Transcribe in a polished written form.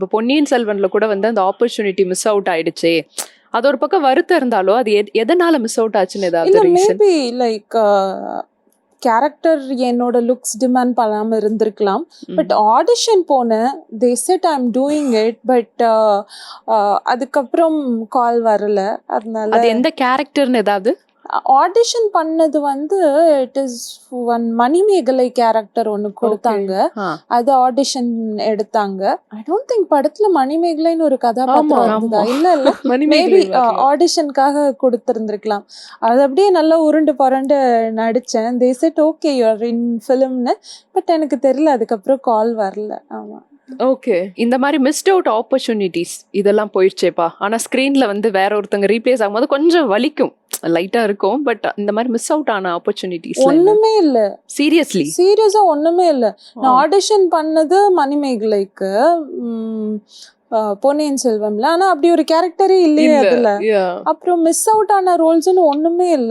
இப்போ பொன்னியின் செல்வன்ல கூட வந்து அந்த ஆப்பர்ச்சுனிட்டி மிஸ் அவுட் ஆயிடுச்சே, அது ஒரு பக்கம் வருத்தம் இருந்தாலும் அது எதனால மிஸ் அவுட் ஆச்சுன்னு ஏதாவது இல்லை ரீசன்? மேபி லைக் கேரக்டர் என்னோட லுக்ஸ் டிமாண்ட் பண்ணாமல் இருந்திருக்கலாம். பட் ஆடிஷன் போனேன், they said I am doing it, but அதுக்கப்புறம் கால் வரல. அதனால அது எந்த கேரக்டர்னு ஏதாவது? ஆடிஷன் பண்ணது வந்து it is one Manimekalai character ஒன்று கொடுத்தாங்க. அது ஆடிஷன் எடுத்தாங்க. ஐ டோன்ட் திங்க் படத்துல மணிமேகலைன்னு ஒரு கதாபாத்திரம் இருந்ததா? இல்ல மேபி ஆடிஷனுக்காக கொடுத்துருந்துருக்கலாம். அது அப்படியே நல்லா உருண்டு பரண்டு நடிச்சேன். They said okay you are in ஃபிலிம்னு. பட் எனக்கு தெரியல, அதுக்கப்புறம் கால் வரல. ஆமா. ஓகே. இந்த மாதிரி மிஸ்ட் அவுட் ஆப்பர்ச்சுனிட்டிஸ் இதெல்லாம் போயிடுச்சேப்பா, ஆனா ஸ்கிரீன்ல வந்து வேற ஒருத்தங்க ரீப்ளேஸ் ஆகும்போது கொஞ்சம் வலிக்கும், லைட்டா இருக்கும். பட் இந்த மாதிரி மிஸ் அவுட் ஆன ஆப்பர்ச்சுனிட்டிஸ் ஒண்ணுமே இல்ல. சீரியஸா ஒண்ணுமே இல்ல. நான் ஆடிஷன் பண்ணது மணிமேகலைக்கு பொன்னியின் செல்வம்ல. ஆனா அப்படி ஒரு கேரக்டரே இல்லையே அதுல. அப்புறம் மிஸ் அவுட் ஆன ரோல்ஸ்னு ஒண்ணுமே இல்ல.